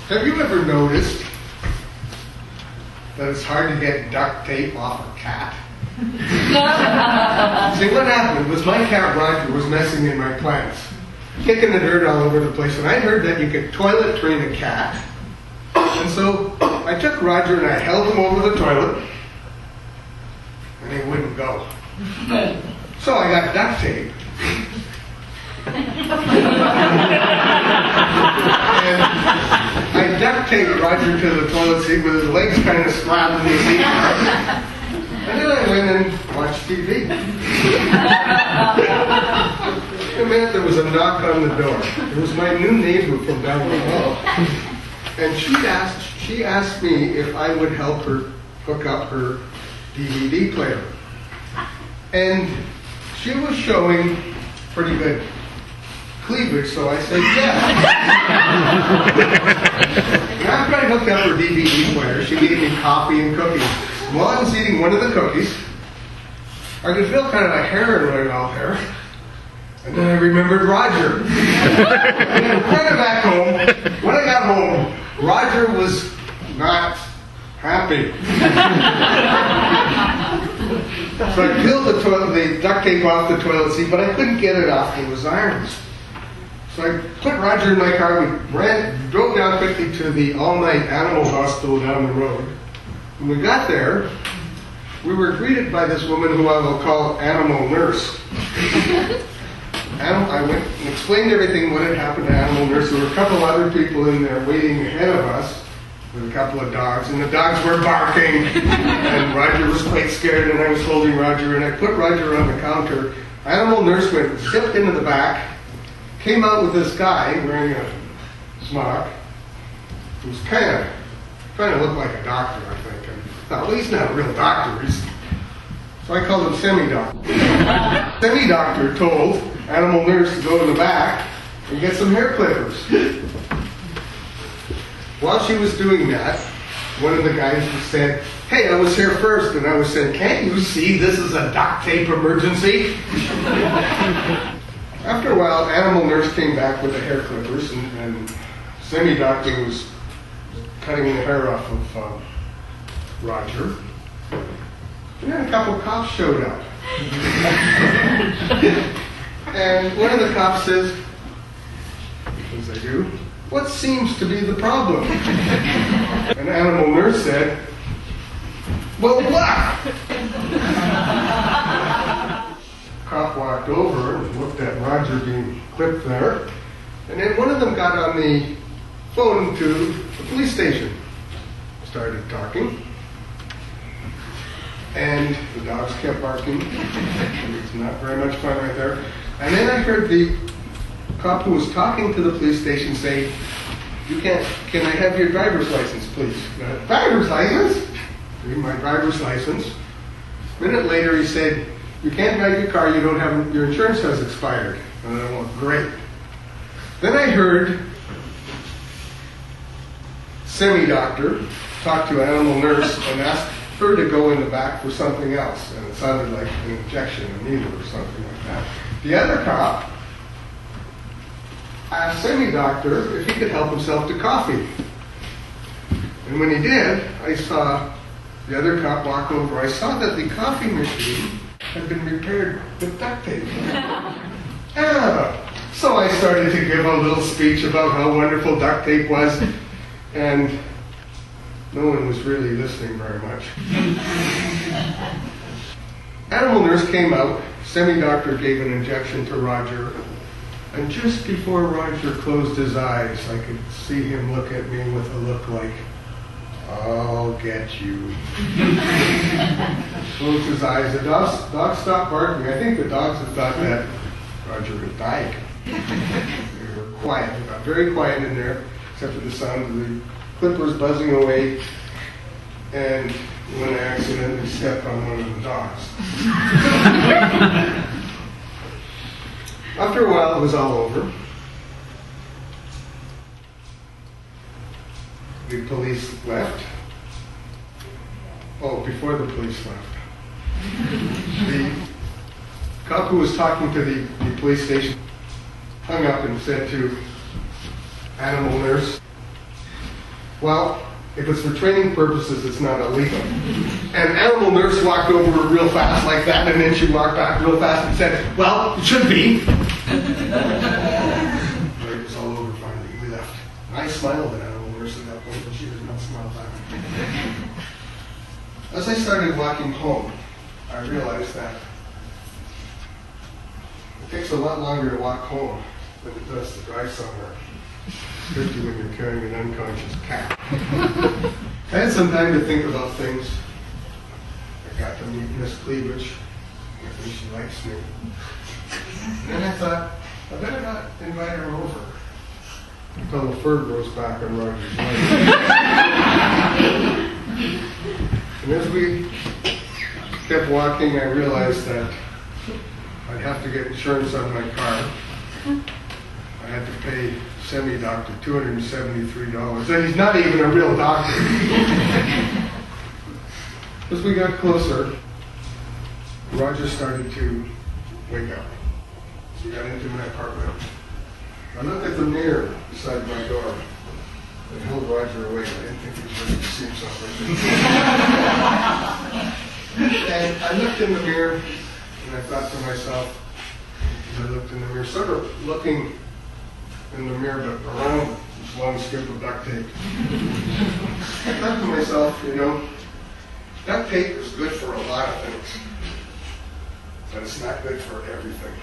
Have you ever noticed that it's hard to get duct tape off a cat? See, what happened was my cat Roger was messing in my plants, kicking the dirt all over the place, and I heard that you could toilet train a cat. And so I took Roger and I held him over the toilet, and he wouldn't go. So I got duct tape. And I duct taped Roger to the toilet seat with his legs kind of straddling the seat. And then I went and watched TV. In a minute, there was a knock on the door. It was my new neighbor from down the hall. And she asked me if I would help her hook up her DVD player. And she was showing pretty good cleavage, so I said yes. And after I hooked up her DVD player, she gave me coffee and cookies. While I was eating one of the cookies, I could feel kind of a hair in my mouth there. And then I remembered Roger. And then running back home, when I got home, Roger was not happy. So I peeled the duct tape off the toilet seat, but I couldn't get it off of his arms. So I put Roger in my car, we drove down quickly to the all-night animal hospital down the road. When we got there, we were greeted by this woman who I will call Animal Nurse. I went and explained everything, what had happened to Animal Nurse. There were a couple other people in there waiting ahead of us with a couple of dogs, and the dogs were barking, and Roger was quite scared, and I was holding Roger, and I put Roger on the counter. Animal Nurse went, zipped into the back, came out with this guy wearing a smock, who was kind of trying to look like a doctor, I think. And well, he's not a real doctor. So I called him Semi-Doctor. Semi-Doctor told Animal Nurse to go in the back and get some hair clippers. While she was doing that, one of the guys said, "Hey, I was here first," and I was saying, "Can't you see this is a duct tape emergency?" After a while, Animal Nurse came back with the hair clippers, and Semi-Doctor was cutting the hair off of Roger. And then a couple of cops showed up. And one of the cops says, as they do, "What seems to be the problem?" And Animal Nurse said, "Well, what?" Cop walked over and looked at Roger being clipped there. And then one of them got on the phone to the police station. Started talking. And the dogs kept barking. It's not very much fun right there. And then I heard the cop who was talking to the police station say, "Can I have your driver's license, please?" Driver's license? Give me my driver's license. A minute later he said, "You can't drive your car, your insurance has expired." And I went, "Great." Then I heard Semi-Doctor talk to Animal Nurse and ask her to go in the back for something else. And it sounded like an injection, a needle or something like that. The other cop asked Semi-Doctor if he could help himself to coffee. And when he did, I saw the other cop walk over. I saw that the coffee machine had been repaired with duct tape. So I started to give a little speech about how wonderful duct tape was, and no one was really listening very much. Animal Nurse came out. Semi-Doctor gave an injection to Roger, and just before Roger closed his eyes, I could see him look at me with a look like, "I'll get you." Closed his eyes. The dogs stopped barking. I think the dogs had thought that Roger had died. They were quiet. They got very quiet in there, except for the sound of the clippers buzzing away, and when I accidentally stepped on one of the dogs. After a while, it was all over. The police left. Oh, before the police left. The cop who was talking to the police station hung up and said to Animal Nurse, Well, if it's for training purposes, it's not illegal. An animal nurse walked over real fast like that, and then she walked back real fast and said, well, it should be. It was all over finally. We left. I smiled at animal nurse at that point, but she did not smile back. As I started walking home, I realized that it takes a lot longer to walk home than it does to drive somewhere. Especially when you're carrying an unconscious cat. I had some time to think about things. I got to meet Miss Cleavage. I think she likes me. And then I thought, I better not invite her over until the fur grows back on Roger's leg. And as we kept walking, I realized that I'd have to get insurance on my car. I had to pay semi-doctor $273, and he's not even a real doctor. As we got closer, Roger started to wake up. We got into my apartment. I looked at the mirror beside my door. I held Roger awake. I didn't think he was ready to see something. And I looked in the mirror, and I thought to myself, as I looked in the mirror, sort of looking in the mirror, but around this long strip of duct tape. I thought to myself, duct tape is good for a lot of things, but it's not good for everything.